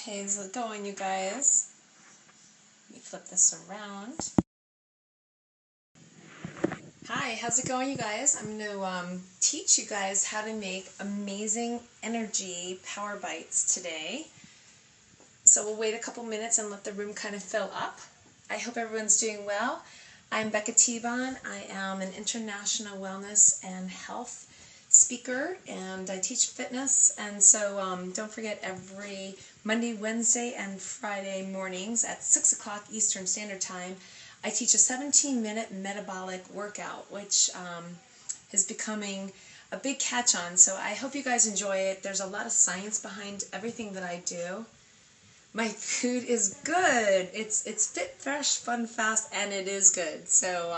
Okay, how's it going, you guys? Let me flip this around. Hi, how's it going, you guys? I'm going to teach you guys how to make amazing energy power bites today. So we'll wait a couple minutes and let the room kind of fill up. I hope everyone's doing well. I'm Becca. I am an international wellness and health speaker, and I teach fitness. And so don't forget, every Monday, Wednesday, and Friday mornings at 6 o'clock Eastern Standard Time, I teach a 17-minute metabolic workout, which is becoming a big catch-on. So I hope you guys enjoy it. There's a lot of science behind everything that I do. My food is good. It's fit, fresh, fun, fast, and it is good. So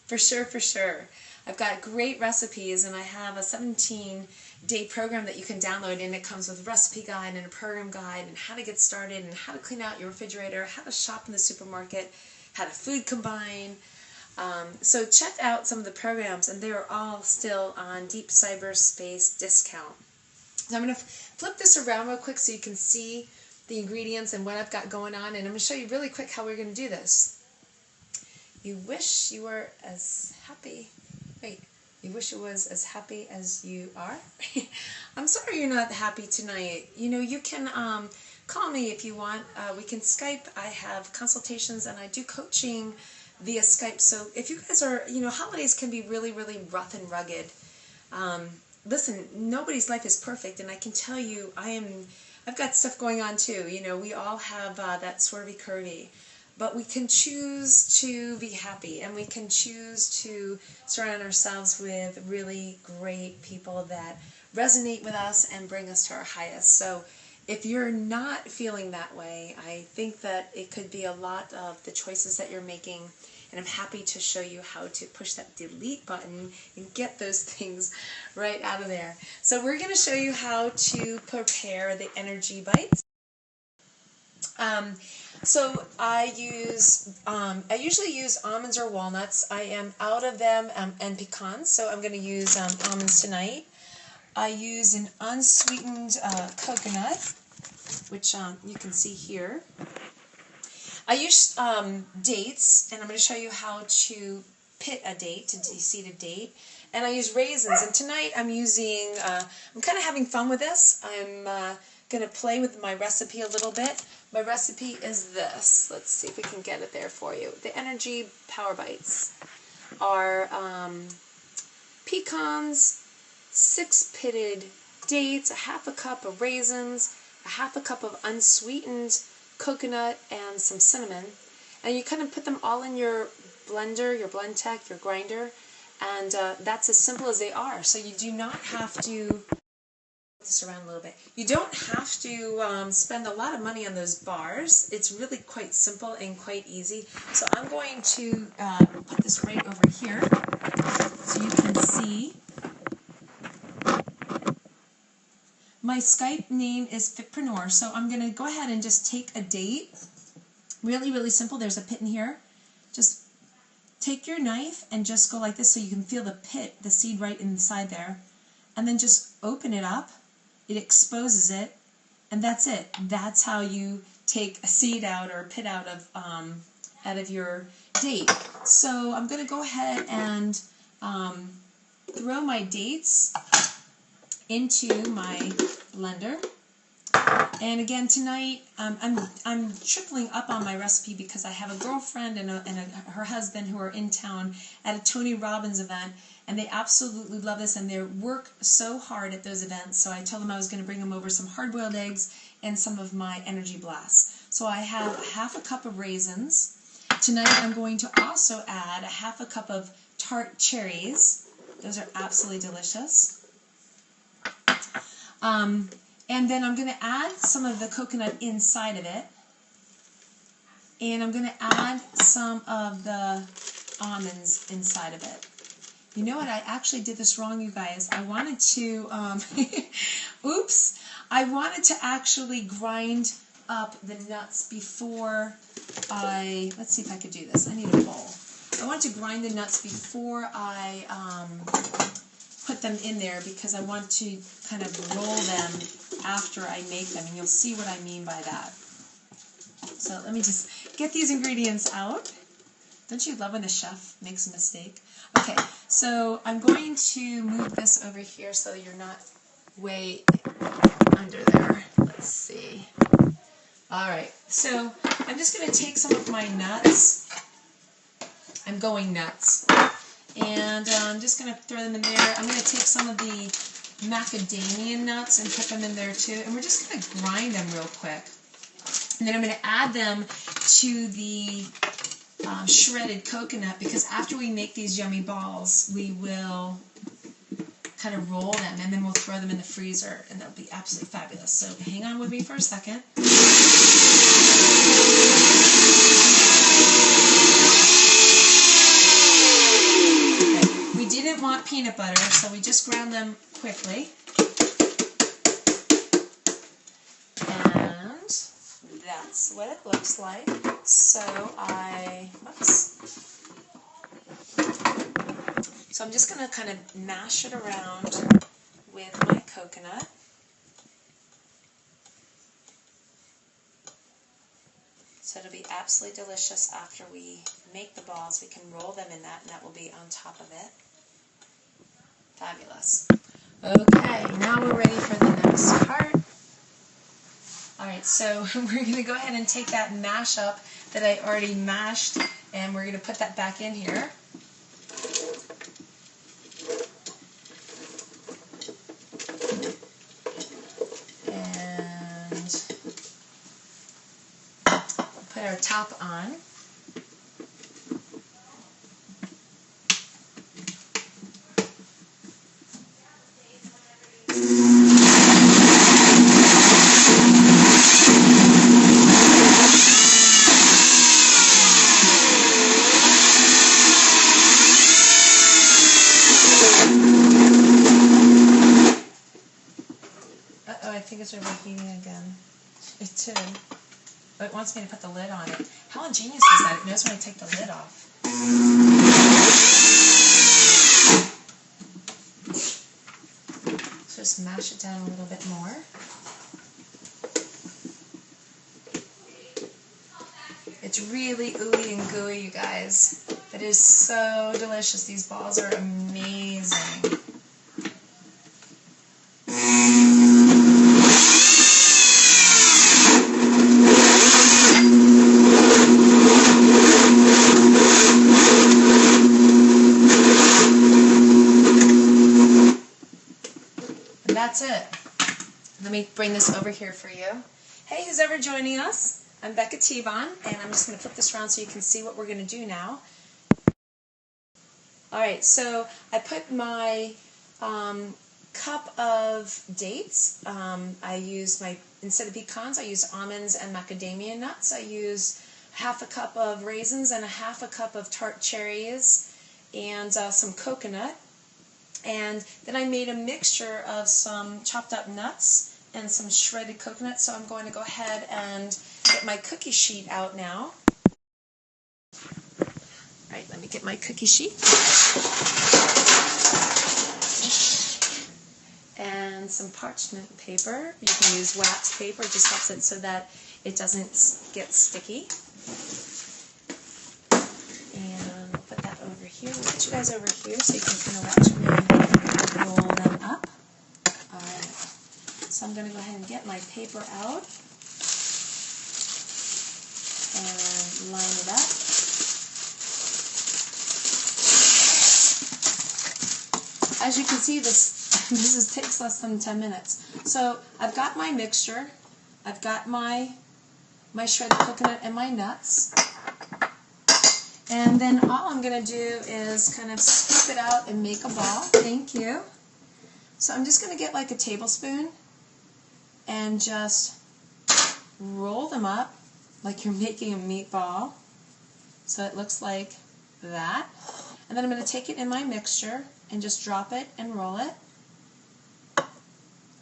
for sure. I've got great recipes, and I have a 17-day program that you can download, and it comes with a recipe guide and a program guide and how to get started and how to clean out your refrigerator, how to shop in the supermarket, how to food combine. So check out some of the programs, and they're all still on deep cyberspace discount. So I'm going to flip this around real quick so you can see the ingredients and what I've got going on, and I'm going to show you really quick how we're going to do this. You wish you were as happy. Wait, you wish it was as happy as you are? I'm sorry you're not happy tonight. You know, you can call me if you want. We can Skype. I have consultations, and I do coaching via Skype. So if you guys are, holidays can be really, really rough and rugged. Listen, nobody's life is perfect, and I can tell you I've got stuff going on too. We all have that swervy curvy. But we can choose to be happy, and we can choose to surround ourselves with really great people that resonate with us and bring us to our highest. So if you're not feeling that way, I think that it could be a lot of the choices that you're making, and I'm happy to show you how to push that delete button and get those things right out of there. So we're going to show you how to prepare the energy bites. So I usually use almonds or walnuts. I am out of them and pecans, so I'm going to use almonds tonight. I use an unsweetened coconut, which you can see here. I use dates, and I'm going to show you how to pit a date, to de-seed a date. And I use raisins, and tonight I'm using, I'm kind of having fun with this. I'm going to play with my recipe a little bit. My recipe is this. Let's see if we can get it there for you. The energy power bites are pecans, 6 pitted dates, a half a cup of raisins, a half a cup of unsweetened coconut, and some cinnamon. And you kind of put them all in your blender, your blend tech, your grinder, and that's as simple as they are. So you do not have to this around a little bit. You don't have to spend a lot of money on those bars. It's really quite simple and quite easy. So I'm going to put this right over here so you can see. My Skype name is Fitpreneur, so I'm going to go ahead and just take a date. Really, really simple. There's a pit in here. Just take your knife and just go like this so you can feel the pit, the seed right inside there. And then just open it up. It exposes it, and that's it. That's how you take a seed out or a pit out of your date. So I'm going to go ahead and throw my dates into my blender. And again, tonight I'm tripling up on my recipe because I have a girlfriend and her husband who are in town at a Tony Robbins event, and they absolutely love this, and they work so hard at those events. So I told them I was going to bring them over some hard-boiled eggs and some of my energy blasts. So I have a half a cup of raisins. Tonight I'm going to also add a half a cup of tart cherries. Those are absolutely delicious. And then I'm going to add some of the coconut inside of it. And I'm going to add some of the almonds inside of it. You know what? I actually did this wrong, you guys. I wanted to, oops. I wanted to actually grind up the nuts before let's see if I could do this. I need a bowl. I wanted to grind the nuts before I put them in there because I want to kind of roll them after I make them, and you'll see what I mean by that. So let me just get these ingredients out. Don't you love when the chef makes a mistake? Okay, so I'm going to move this over here so you're not way under there. Let's see. All right, so I'm just going to take some of my nuts. I'm going nuts. And I'm just going to throw them in there. I'm going to take some of the macadamia nuts and put them in there too. And we're just going to grind them real quick. And then I'm going to add them to the shredded coconut, because after we make these yummy balls, we will kind of roll them and then we'll throw them in the freezer, and that'll be absolutely fabulous. So hang on with me for a second. Okay. We didn't want peanut butter, so we just ground them quickly. And that's what it looks like. So So I'm just going to kind of mash it around with my coconut. So it'll be absolutely delicious after we make the balls. We can roll them in that, and that will be on top of it. Fabulous. Okay, now we're ready for the next part. Alright, so we're going to go ahead and take that mash up that I already mashed, and we're going to put that back in here. Put our top on. Uh-oh, I think it's overheating again. It did. Oh, it wants me to put the lid on it. How ingenious is that? It knows when I take the lid off. So just mash it down a little bit more. It's really ooey and gooey, you guys. It is so delicious. These balls are amazing. That's it. Let me bring this over here for you. Hey, who's ever joining us? I'm Becca T-Von, and I'm just going to flip this around so you can see what we're going to do now. Alright, so I put my cup of dates. I use instead of pecans, I use almonds and macadamia nuts. I use half a cup of raisins and a half a cup of tart cherries and some coconut. And then I made a mixture of some chopped up nuts and some shredded coconut, so I'm going to go ahead and get my cookie sheet out now. Alright, let me get my cookie sheet. And some parchment paper. You can use wax paper, it just helps it so that it doesn't get sticky. And I'll put that over here. We'll put you guys over here so you can kind of watch me roll them up. Alright, so I'm going to go ahead and get my paper out and line it up. As you can see, this takes less than 10 minutes. So I've got my mixture, I've got my shredded coconut and my nuts, and then all I'm going to do is kind of scoop it out and make a ball. Thank you. So I'm just going to get like a tablespoon and just roll them up like you're making a meatball. So it looks like that. And then I'm going to take it in my mixture and just drop it and roll it.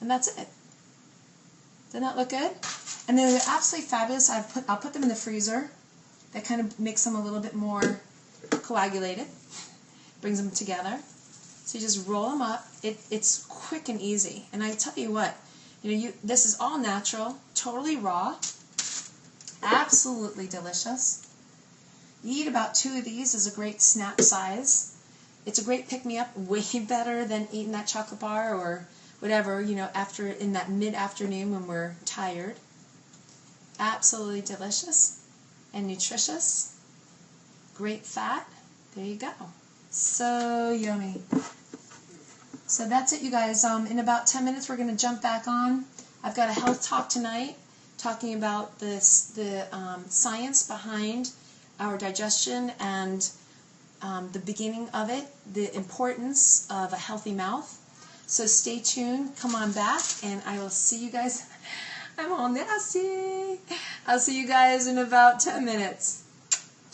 And that's it. Doesn't that look good? And they're absolutely fabulous. I'll put them in the freezer. That kind of makes them a little bit more coagulated. Brings them together. So you just roll them up. It's quick and easy. And I tell you what, This is all natural, totally raw, absolutely delicious. You eat about 2 of these is a great snack size. It's a great pick-me-up, way better than eating that chocolate bar or whatever, after in that mid-afternoon when we're tired. Absolutely delicious and nutritious. Great fat. There you go. So yummy. So that's it, you guys. In about 10 minutes, we're going to jump back on. I've got a health talk tonight talking about the science behind our digestion and the beginning of it, the importance of a healthy mouth. So stay tuned. Come on back, and I will see you guys. I'm all nasty. I'll see you guys in about 10 minutes.